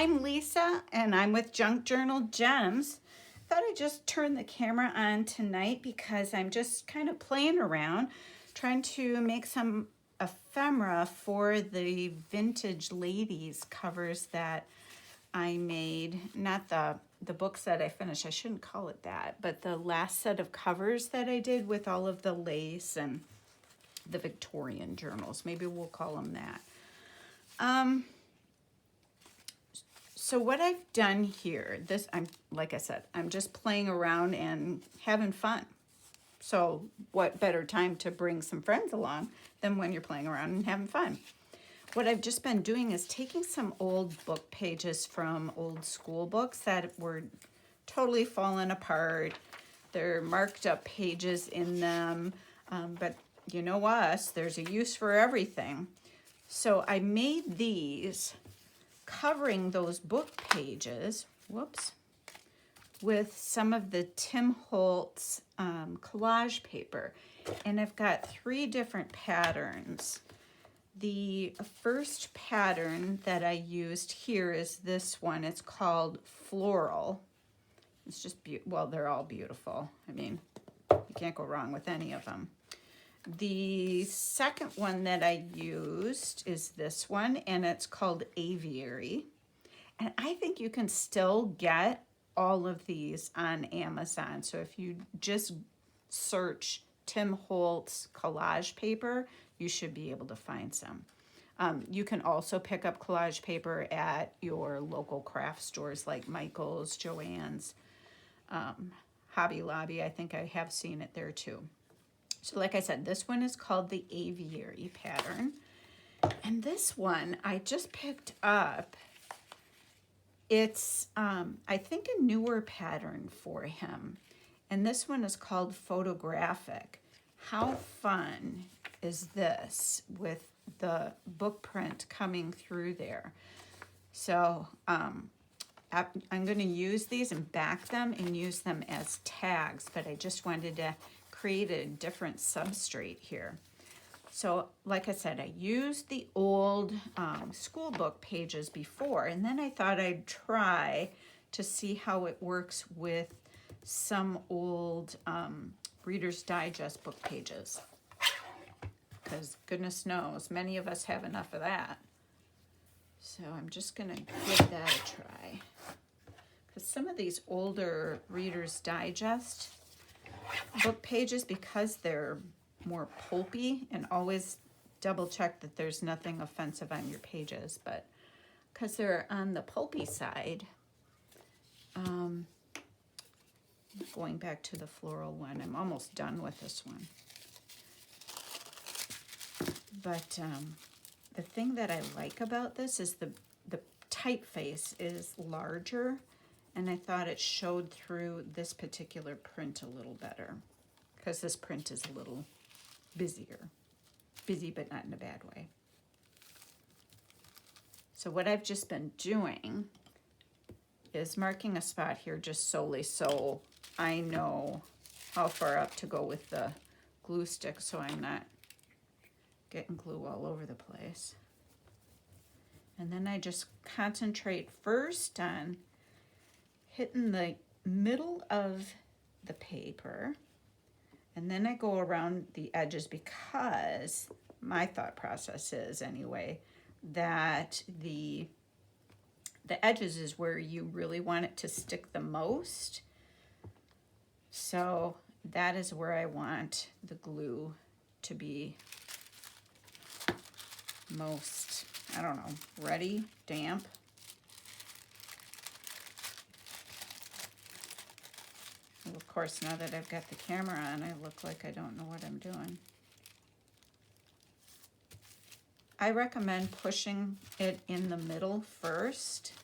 I'm Lisa, and I'm with Junk Journal Gems. Thought I'd just turn the camera on tonight because I'm just kind of playing around, trying to make some ephemera for the Vintage Ladies covers that I made. Not the books that I finished, I shouldn't call it that, but the last set of covers that I did with all of the lace and the Victorian journals. Maybe we'll call them that. So what I've done here, like I said, I'm just playing around and having fun. So what better time to bring some friends along than when you're playing around and having fun? What I've just been doing is taking some old book pages from old school books that were totally falling apart. They're marked up pages in them, but you know us, there's a use for everything. So I made these covering those book pages, with some of the Tim Holtz collage paper. And I've got 3 different patterns. The first pattern that I used here is this one. It's called Floral. It's just well, they're all beautiful. I mean, you can't go wrong with any of them. The second one that I used is this one, and it's called Aviary. And I think you can still get all of these on Amazon. So if you just search Tim Holtz collage paper, you should be able to find some. You can also pick up collage paper at your local craft stores like Michael's, Joann's, Hobby Lobby. I think I have seen it there too. So like I said, this one is called the Aviary pattern. And this one I just picked up. It's, I think, a newer pattern for him. And this one is called Photographic. How fun is this with the book print coming through there? So I'm going to use these and back them and use them as tags, but I just wanted to create a different substrate here. So like I said, I used the old school book pages before, and then I thought I'd try to see how it works with some old Reader's Digest book pages, because goodness knows many of us have enough of that. So I'm just gonna give that a try, because some of these older Reader's Digest book pages, because they're more pulpy, and always double check that there's nothing offensive on your pages, but because they're on the pulpy side, going back to the floral one, I'm almost done with this one. But the thing that I like about this is the typeface is larger, and I thought it showed through this particular print a little better, because this print is a little busier. Busy, but not in a bad way. So what I've just been doing is marking a spot here just solely so I know how far up to go with the glue stick, so I'm not getting glue all over the place. And then I just concentrate first on hitting the middle of the paper, and then I go around the edges, because my thought process is, anyway, that the edges is where you really want it to stick the most. So that is where I want the glue to be most, I don't know, ready, damp. Well, of course, now that I've got the camera on, I look like I don't know what I'm doing. I recommend pushing it in the middle first.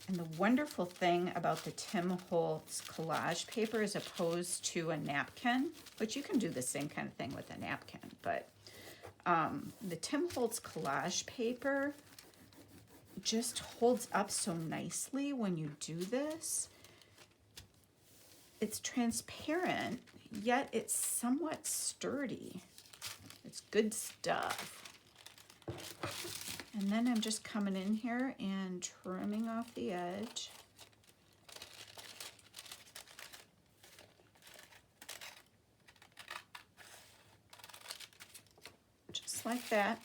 And the wonderful thing about the Tim Holtz collage paper, as opposed to a napkin, which you can do the same kind of thing with a napkin, but the Tim Holtz collage paper just holds up so nicely when you do this. It's transparent, yet it's somewhat sturdy. It's good stuff. And then I'm just coming in here and trimming off the edge. Just like that.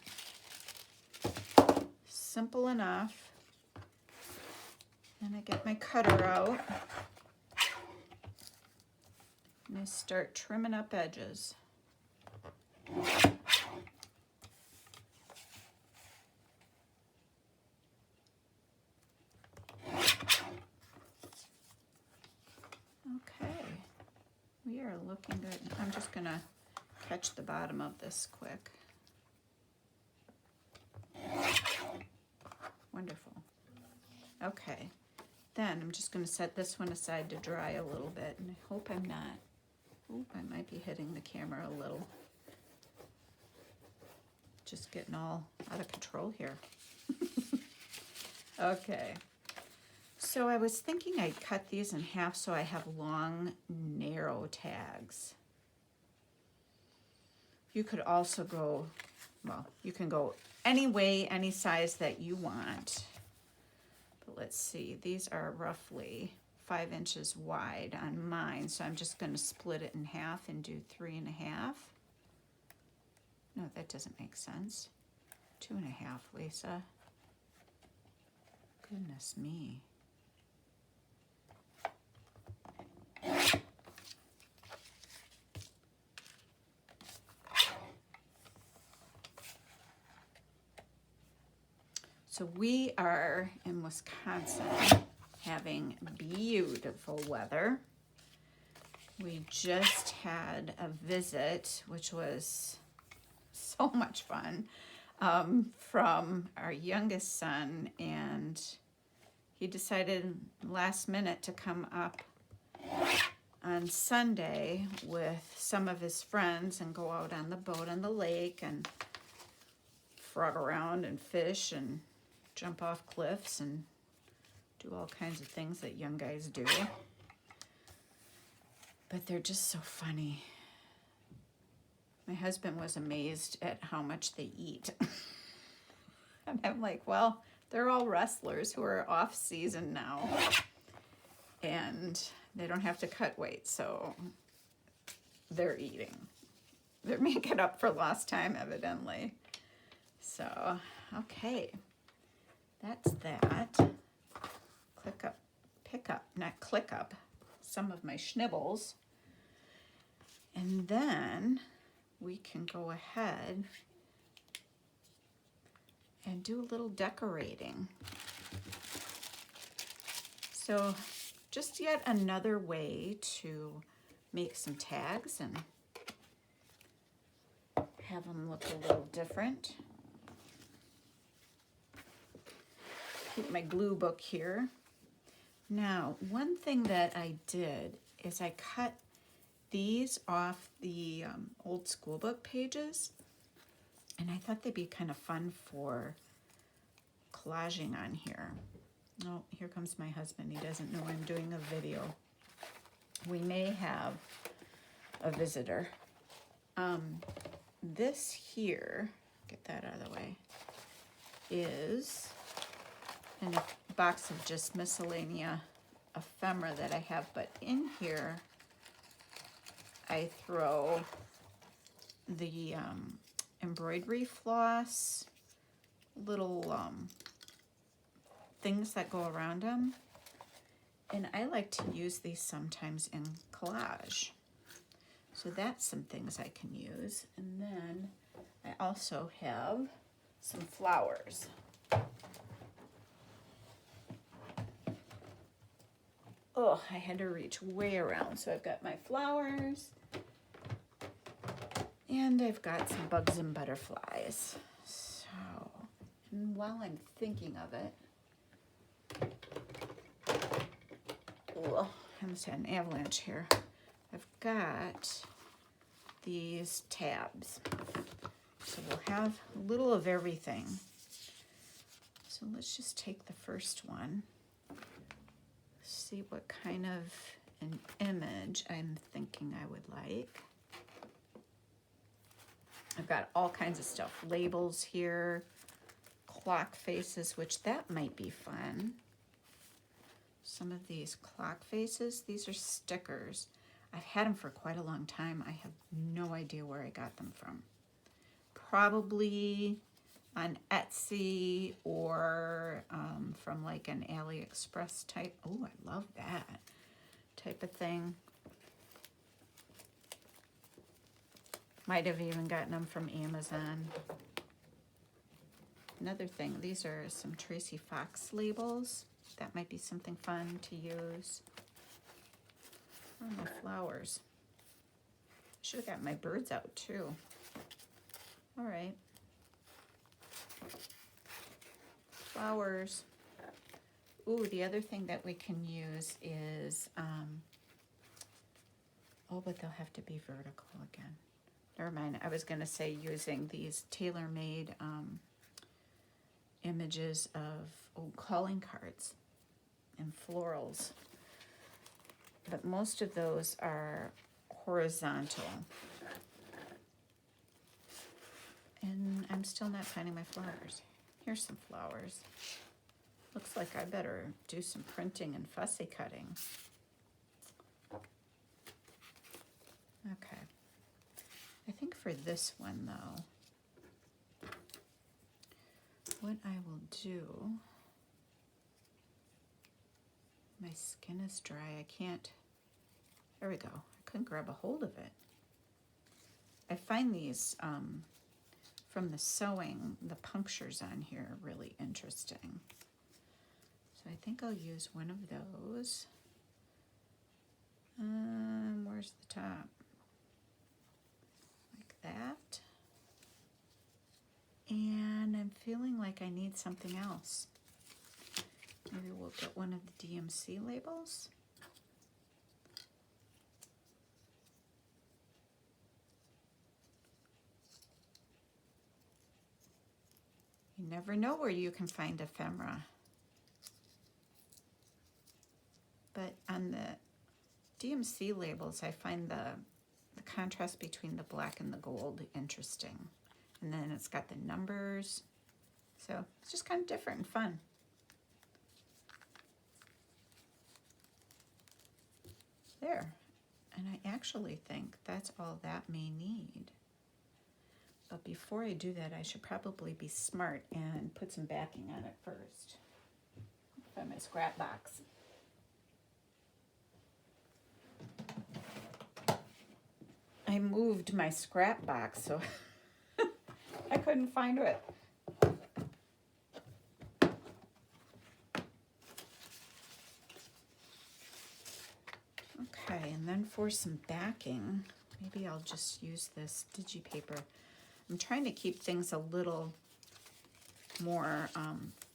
Simple enough. And I get my cutter out. And I start trimming up edges. Okay, we are looking good. I'm just gonna catch the bottom of this quick. Wonderful. Okay, then I'm just gonna set this one aside to dry a little bit, and I hope I'm not, I might be hitting the camera a little. Just getting all out of control here. Okay. So I was thinking I'd cut these in half so I have long, narrow tags. You could also go, well, you can go any way, any size that you want. But let's see, these are roughly 5 inches wide on mine, so I'm just going to split it in half and do 3.5. No, that doesn't make sense. 2.5, Lisa. Goodness me. So we are in Wisconsin having beautiful weather. We just had a visit, which was so much fun, from our youngest son, and he decided last minute to come up on Sunday with some of his friends and go out on the boat on the lake and frog around and fish and jump off cliffs and do all kinds of things that young guys do. But they're just so funny. My husband was amazed at how much they eat. And I'm like, well, they're all wrestlers who are off season now. And they don't have to cut weight, so they're eating. They're making up for lost time, evidently. So, okay. That's that. Click up, pick up, not click up, some of my schnibbles. And then we can go ahead and do a little decorating. So just yet another way to make some tags and have them look a little different. Keep my glue book here. Now, one thing that I did is I cut these off the old school book pages, and I thought they'd be kind of fun for collaging on here. Oh, here comes my husband. He doesn't know I'm doing a video. We may have a visitor. This here, get that out of the way, is in a box of just miscellanea ephemera that I have, but in here I throw the embroidery floss, little things that go around them, and I like to use these sometimes in collage. So that's some things I can use. And then I also have some flowers. Oh, I had to reach way around. So I've got my flowers, and I've got some bugs and butterflies. So, and while I'm thinking of it, oh, I almost had an avalanche here. I've got these tabs. So we'll have a little of everything. So let's just take the first one. See what kind of an image I'm thinking I would like. I've got all kinds of stuff, labels here, clock faces, which that might be fun. Some of these clock faces, these are stickers. I've had them for quite a long time. I have no idea where I got them from. Probably on Etsy or from like an AliExpress type. Oh, I love that type of thing. Might have even gotten them from Amazon. Another thing, these are some Tracy Fox labels. That might be something fun to use. Oh, my flowers. Should have got my birds out too. All right. Flowers. Ooh, the other thing that we can use is, oh, but they'll have to be vertical again. Never mind, I was gonna say using these tailor-made images of calling cards and florals. But most of those are horizontal. And I'm still not finding my flowers. Here's some flowers. Looks like I better do some printing and fussy cutting. Okay. I think for this one though, what I will do, my skin is dry. I can't, there we go. I couldn't grab a hold of it. I find these from the sewing, the punctures on here are really interesting. So I think I'll use one of those. Where's the top? Like that. And I'm feeling like I need something else. Maybe we'll get one of the DMC labels. You never know where you can find ephemera. But on the DMC labels, I find the contrast between the black and the gold interesting. And then it's got the numbers. So it's just kind of different and fun. There. And I actually think that's all that may need. But before I do that, I should probably be smart and put some backing on it first. Find my scrap box. I moved my scrap box, so I couldn't find it. Okay, and then for some backing, maybe I'll just use this digipaper. I'm trying to keep things a little more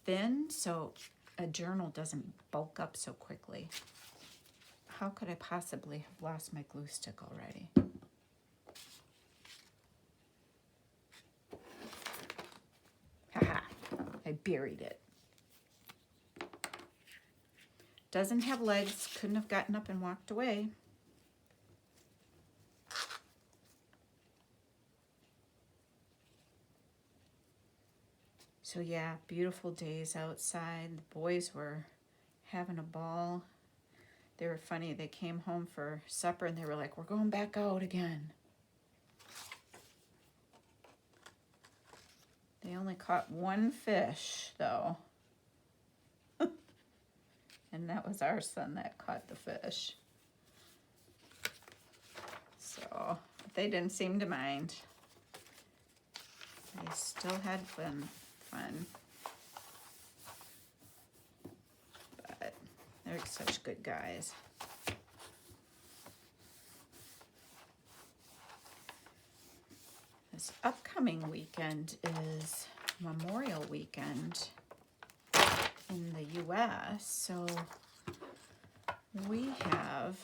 thin so a journal doesn't bulk up so quickly. How could I possibly have lost my glue stick already? Haha, I buried it. Doesn't have legs, couldn't have gotten up and walked away. So yeah, beautiful days outside. The boys were having a ball. They were funny. They came home for supper and they were like, we're going back out again. They only caught one fish though. And that was our son that caught the fish. So they didn't seem to mind. They still had fun. But they're such good guys. This upcoming weekend is Memorial Weekend in the US, so we have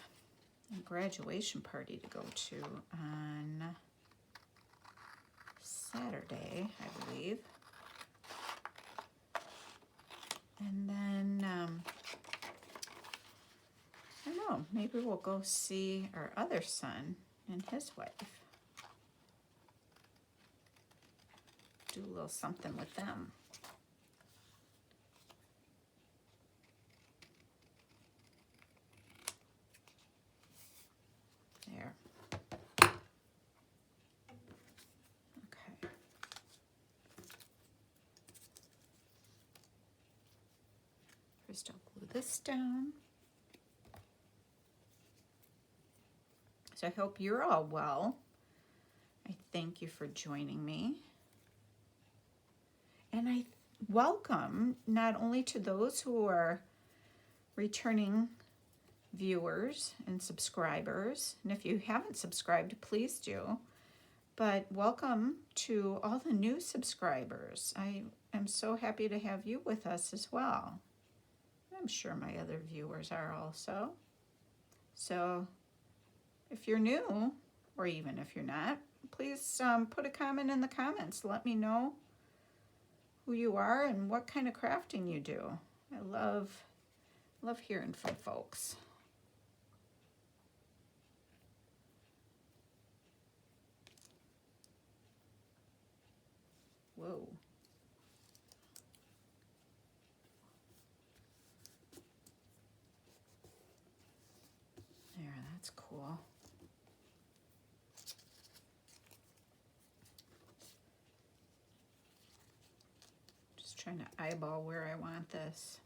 a graduation party to go to on Saturday, I believe. And then, I don't know, maybe we'll go see our other son and his wife. Do a little something with them. First I'll glue this down. So I hope you're all well. I thank you for joining me. And I welcome not only to those who are returning viewers and subscribers, and if you haven't subscribed, please do, but welcome to all the new subscribers. I am so happy to have you with us as well. I'm sure my other viewers are also. So if you're new, or even if you're not, please put a comment in the comments. Let me know who you are and what kind of crafting you do. I love hearing from folks. Whoa. There, that's cool. Just trying to eyeball where I want this.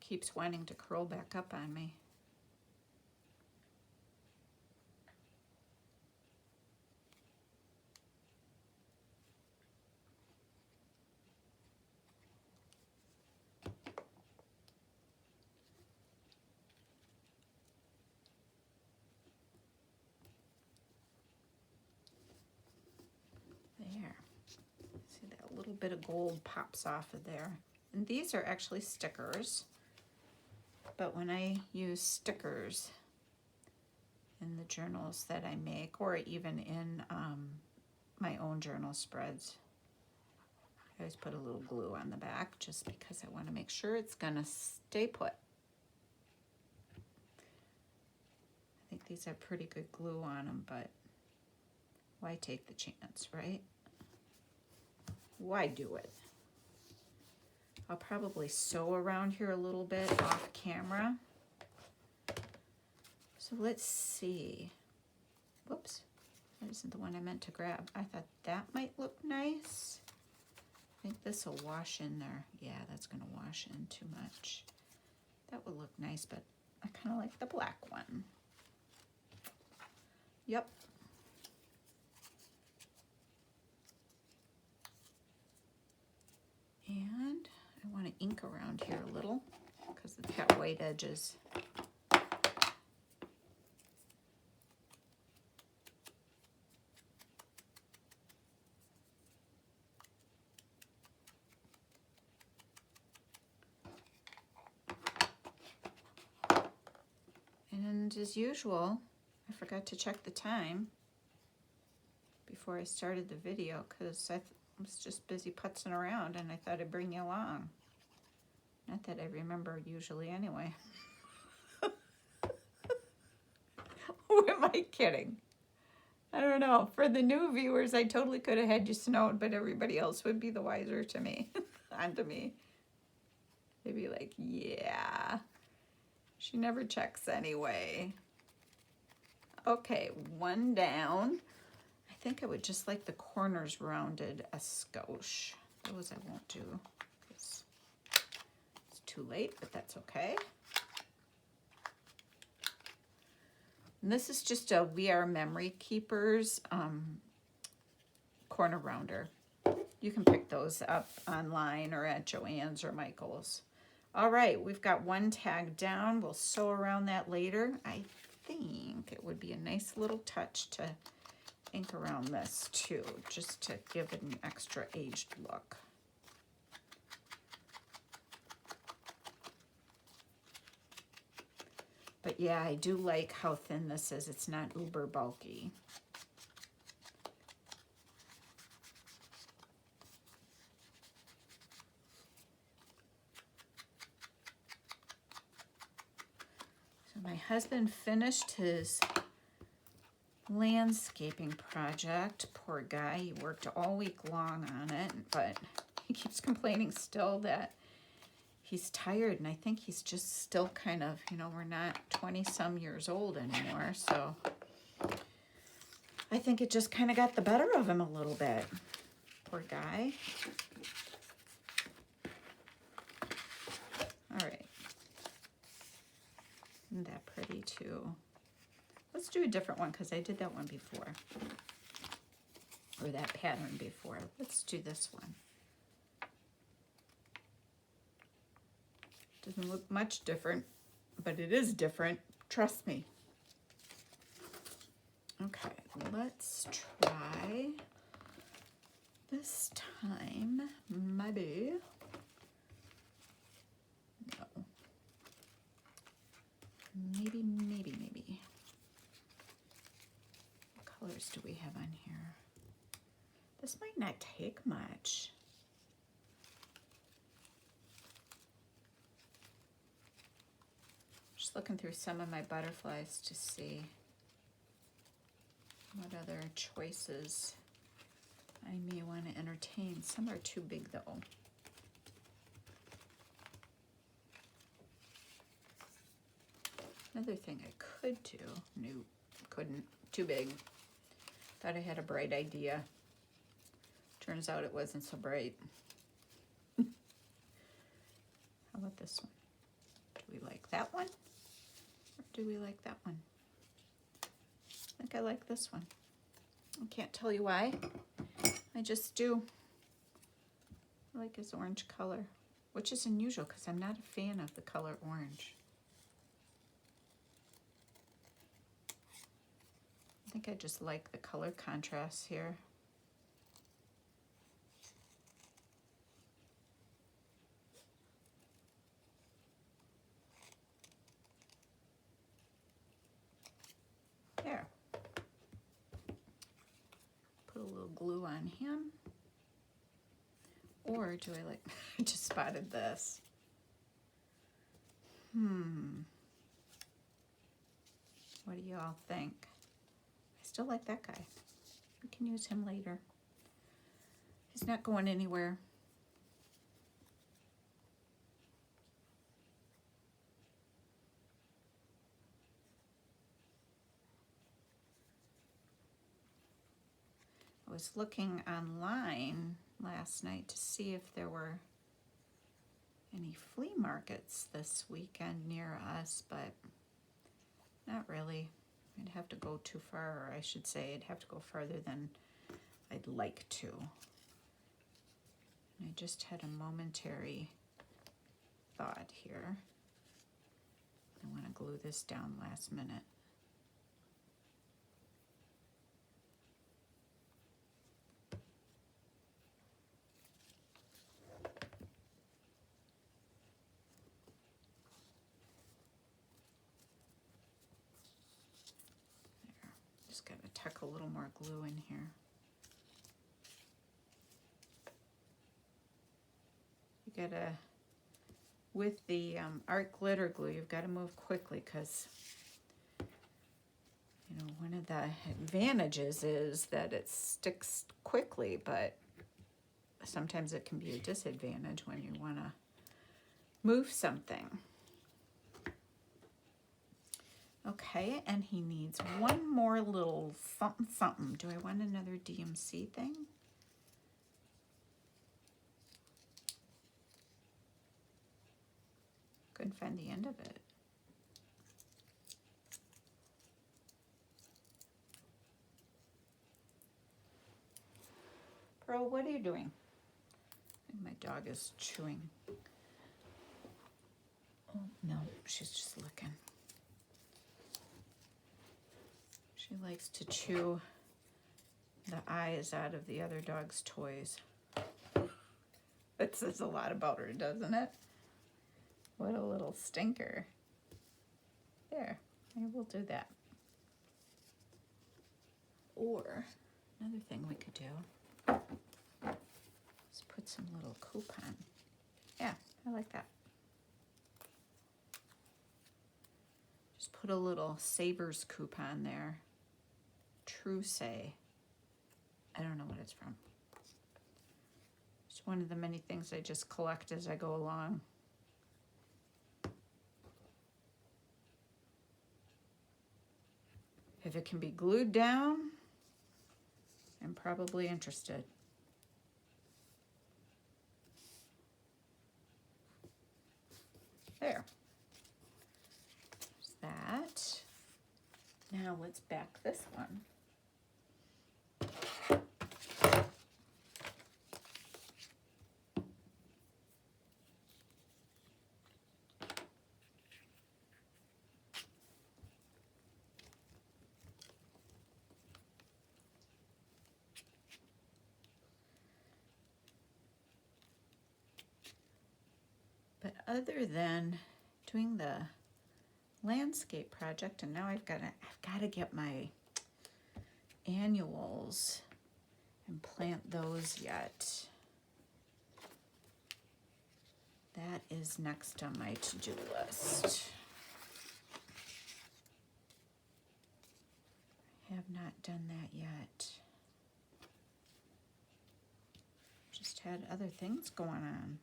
Keeps wanting to curl back up on me. There. See, that little bit of gold pops off of there. And these are actually stickers. But when I use stickers in the journals that I make, or even in my own journal spreads, I always put a little glue on the back just because I want to make sure it's going to stay put. I think these have pretty good glue on them, but why take the chance, right? Why do it? I'll probably sew around here a little bit off camera. So let's see. Whoops, that isn't the one I meant to grab. I thought that might look nice. I think this will wash in there. Yeah, that's gonna wash in too much. That would look nice, but I kind of like the black one. Yep. And I want to ink around here a little because it's got white edges. And as usual, I forgot to check the time before I started the video because I was just busy putzing around and I thought I'd bring you along. Not that I remember usually anyway. Who am I kidding? I don't know. For the new viewers, I totally could have had you snowed, but everybody else would be the wiser to me, onto me. They'd be like, yeah, she never checks anyway. Okay, one down. I think I would just like the corners rounded a skosh. Those I won't do because it's too late, but that's okay. And this is just a We Are Memory Keepers corner rounder. You can pick those up online or at Joann's or Michael's. All right, we've got one tag down. We'll sew around that later. I think it would be a nice little touch to ink around this too, just to give it an extra aged look. But yeah, I do like how thin this is. It's not uber bulky. So my husband finished his landscaping project. Poor guy, he worked all week long on it, but he keeps complaining still that he's tired, and I think he's just still kind of, you know, we're not 20-some years old anymore, so I think it just kind of got the better of him a little bit. Poor guy. All right. Isn't that pretty too? Let's do a different one because I did that one before. Or that pattern before. Let's do this one. Doesn't look much different, but it is different. Trust me. Okay, let's try this time. Maybe. No. Maybe. What colors do we have on here? This might not take much. Just looking through some of my butterflies to see what other choices I may want to entertain. Some are too big though. Another thing I could do, no, couldn't, too big. Thought I had a bright idea. Turns out it wasn't so bright. How about this one? Do we like that one? Or do we like that one? I think I like this one. I can't tell you why. I just do. I like his orange color, which is unusual because I'm not a fan of the color orange. I think I just like the color contrast here. There. Put a little glue on him. Or do I like, I just spotted this. What do y'all think? I still like that guy. We can use him later. He's not going anywhere. I was looking online last night to see if there were any flea markets this weekend near us, but not really. I'd have to go too far, or I should say I'd have to go farther than I'd like to. And I just had a momentary thought here. I want to glue this down last minute. Just got to tuck a little more glue in here. You gotta, with the art glitter glue, you've got to move quickly because, you know, one of the advantages is that it sticks quickly, but sometimes it can be a disadvantage when you want to move something. Okay, and he needs one more little something. Do I want another DMC thing? Couldn't find the end of it. Pearl, what are you doing? I think my dog is chewing. Oh, no, she's just licking. She likes to chew the eyes out of the other dog's toys. That says a lot about her, doesn't it? What a little stinker. There, I will do that. Or, another thing we could do is put some little coupon. Yeah, I like that. Just put a little Savers coupon there. True Say. I don't know what it's from. It's one of the many things I just collect as I go along. If it can be glued down, I'm probably interested. There. There's that. Now let's back this one. But other than doing the landscape project, and now I've got to get my annuals and plant those yet. That is next on my to-do list. I have not done that yet. Just had other things going on.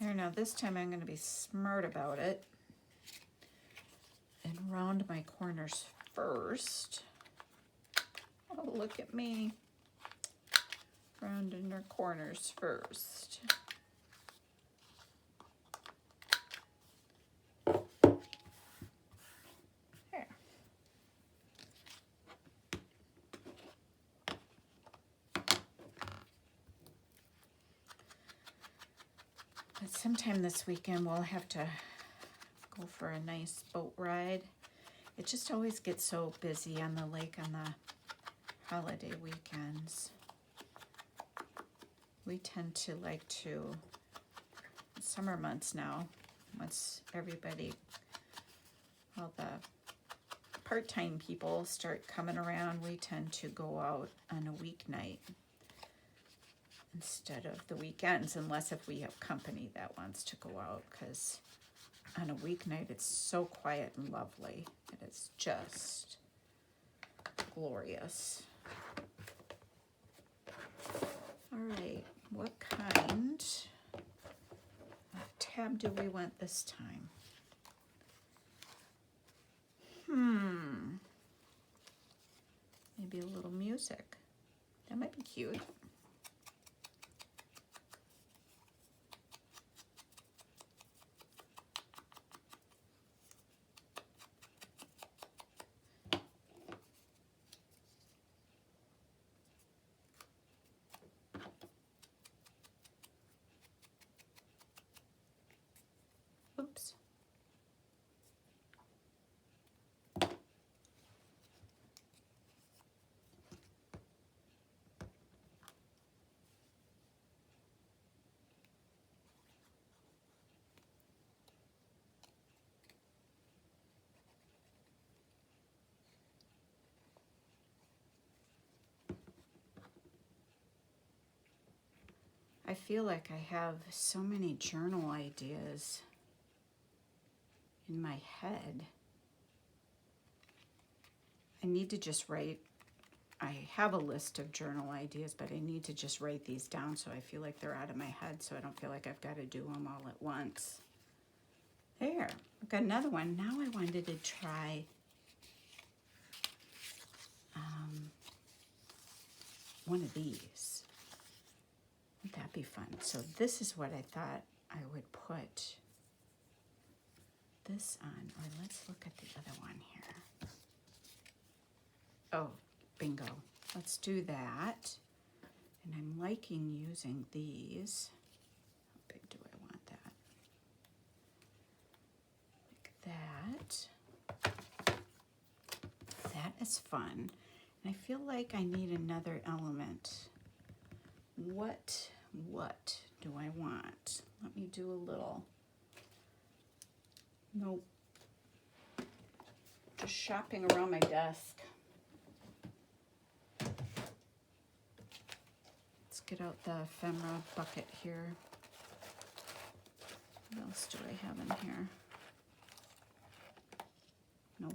There, now this time I'm going to be smart about it and round my corners first. Oh, look at me. Rounding our corners first. There. But sometime this weekend we'll have to go for a nice boat ride. It just always gets so busy on the lake on the holiday weekends. We tend to like to, summer months now, once everybody, all the part-time people start coming around, we tend to go out on a weeknight instead of the weekends, unless if we have company that wants to go out, because on a weeknight it's so quiet and lovely. It is just glorious. All right, what kind of tab do we want this time? Maybe a little music. That might be cute. Oops. I feel like I have so many journal ideas in my head. I need to just write. I have a list of journal ideas, but I need to just write these down so I feel like they're out of my head, so I don't feel like I've got to do them all at once. There, I've got another one. Now I wanted to try one of these. Wouldn't that be fun? So this is what I thought I would put this on. Or let's look at the other one here. Oh, bingo. Let's do that. And I'm liking using these. How big do I want that? Like that. That is fun. And I feel like I need another element. What do I want? Let me do a little. Nope. Just shopping around my desk. get out the ephemera bucket here. What else do I have in here? Nope.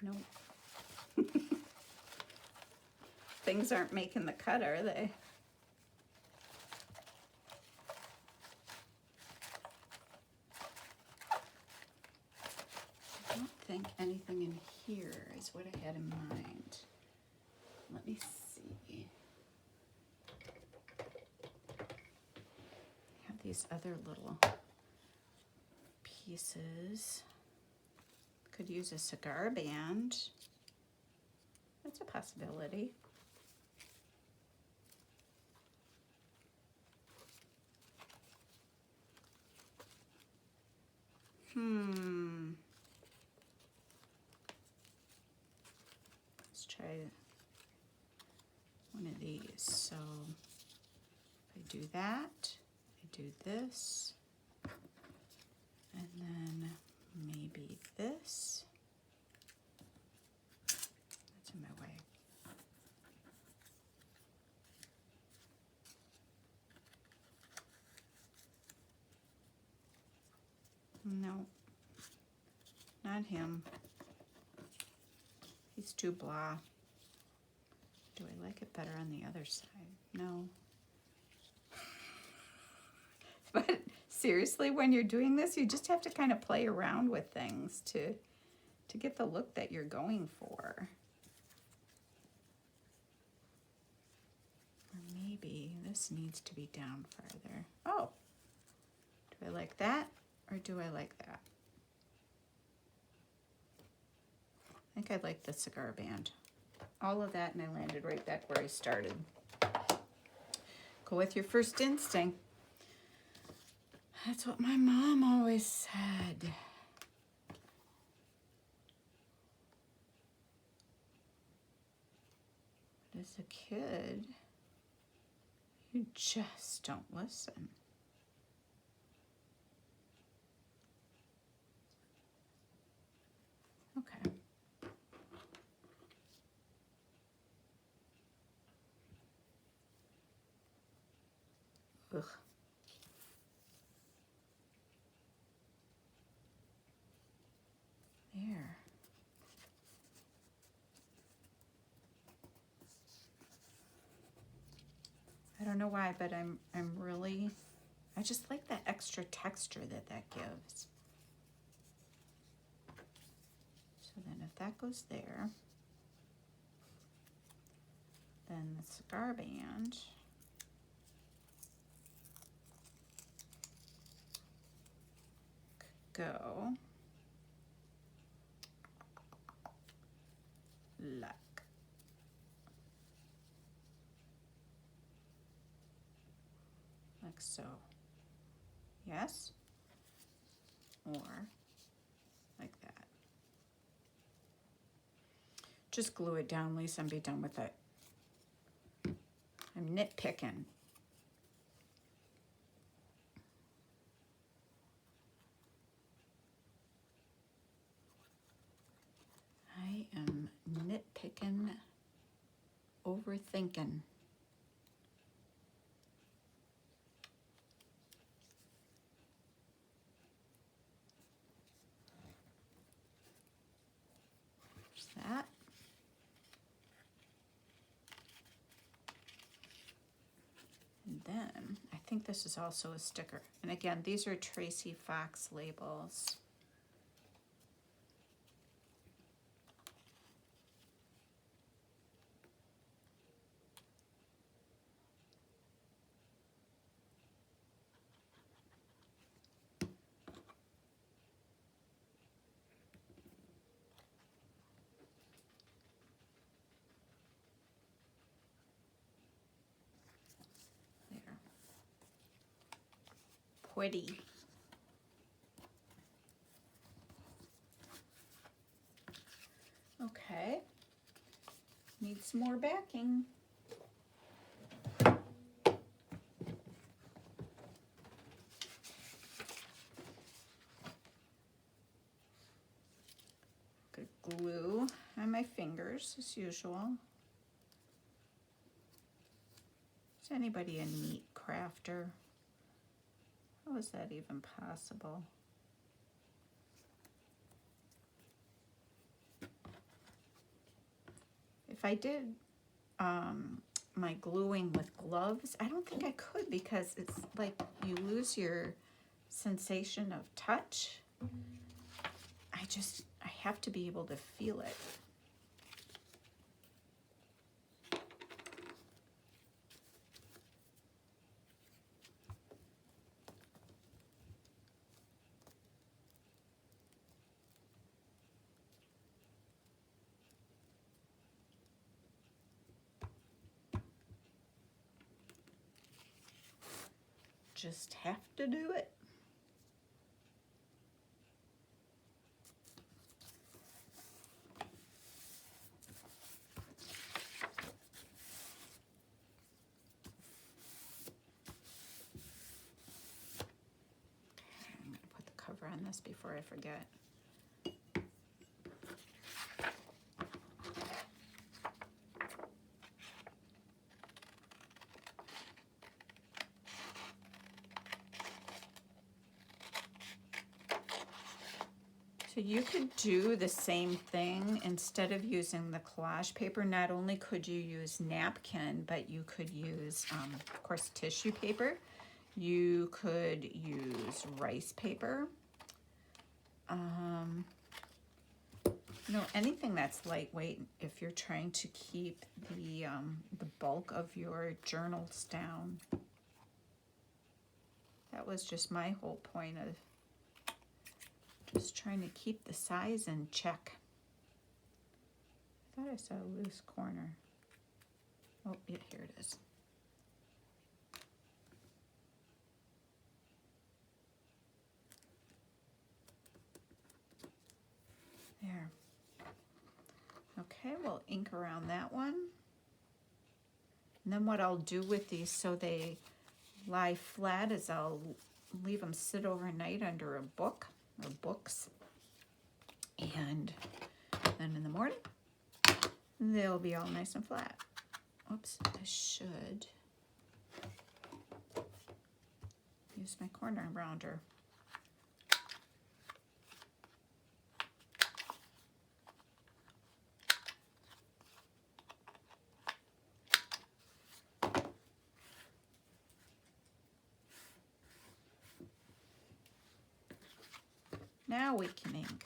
Nope. Things aren't making the cut, are they? I don't think anything in here is what I had in mind. Let me see. I have these other little pieces. Could use a cigar band. That's a possibility. Let's try one of these. So if I do that, I do this, and then maybe this. That's in my way. No, not him. He's too blah. Do I like it better on the other side? No. But seriously, when you're doing this, you just have to kind of play around with things to get the look that you're going for. Or maybe this needs to be down farther. Oh, do I like that or do I like that? I think I like the cigar band. All of that, and I landed right back where I started. Go with your first instinct. That's what my mom always said. But as a kid, you just don't listen. Okay. Ugh. There. I don't know why, but I'm really, I just like that extra texture that gives. So then if that goes there, then the cigar band could go like so. Yes? Or like that. Just glue it down, Lisa, and be done with it. I'm nitpicking. I am nitpicking, overthinking. There's that. And then I think this is also a sticker. And again, these are Tracy Fox labels. Pretty. Okay. Needs more backing. course, as usual. Is anybody a neat crafter? How is that even possible? If I did my gluing with gloves, I don't think I could, because it's like you lose your sensation of touch. I have to be able to feel it. Just have to do it. I'm going to put the cover on this before I forget. So you could do the same thing. Instead of using the collage paper, not only could you use napkin, but you could use, of course, tissue paper. You could use rice paper. You know, anything that's lightweight if you're trying to keep the bulk of your journals down. That was just my whole point of just trying to keep the size in check. I thought I saw a loose corner. Oh, yeah, here it is. There. Okay, we'll ink around that one. And then what I'll do with these so they lie flat is I'll leave them sit overnight under a book or books. And then in the morning, they'll be all nice and flat. Oops, I should use my corner rounder. Now we can ink.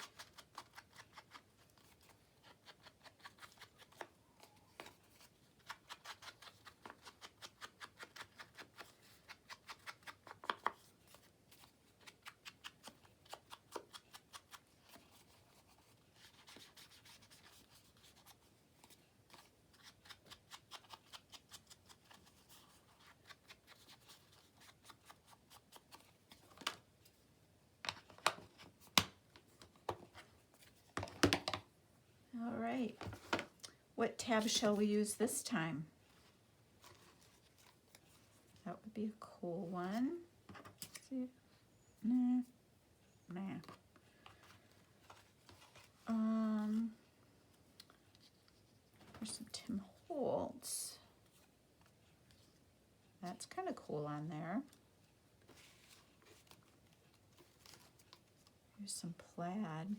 All right, what tab shall we use this time? That would be a cool one. Let's see. Nah. There's some Tim Holtz. That's kind of cool on there. Here's some plaid.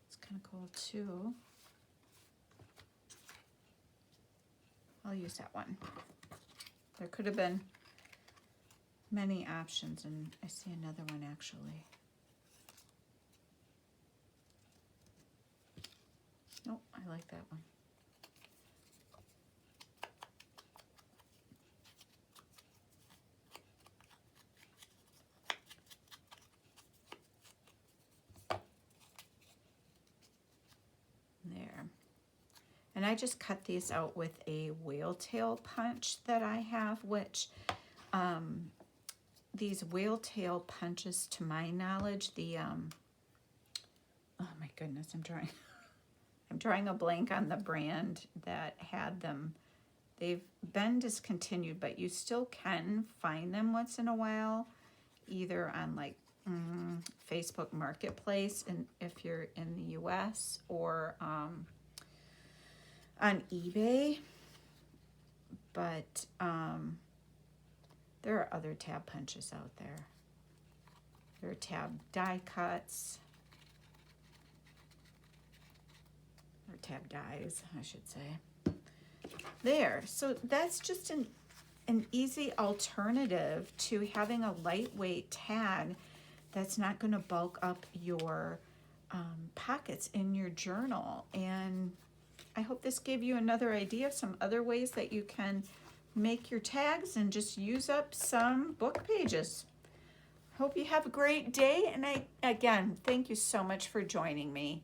It's kind of cool too. I'll use that one. There could have been many options, and I see another one actually. Nope, I like that one. There. And I just cut these out with a whale tail punch that I have, which these whale tail punches, to my knowledge, the oh my goodness, I'm drawing a blank on the brand that had them. They've been discontinued, but you still can find them once in a while, either on like Facebook Marketplace, and if you're in the US, or on eBay. But there are other tab punches out there. There are tab die cuts, or tab dies, I should say. There, so that's just an easy alternative to having a lightweight tag that's not going to bulk up your pockets in your journal. And I hope this gave you another idea of some other ways that you can make your tags and just use up some book pages. Hope you have a great day, and again, thank you so much for joining me.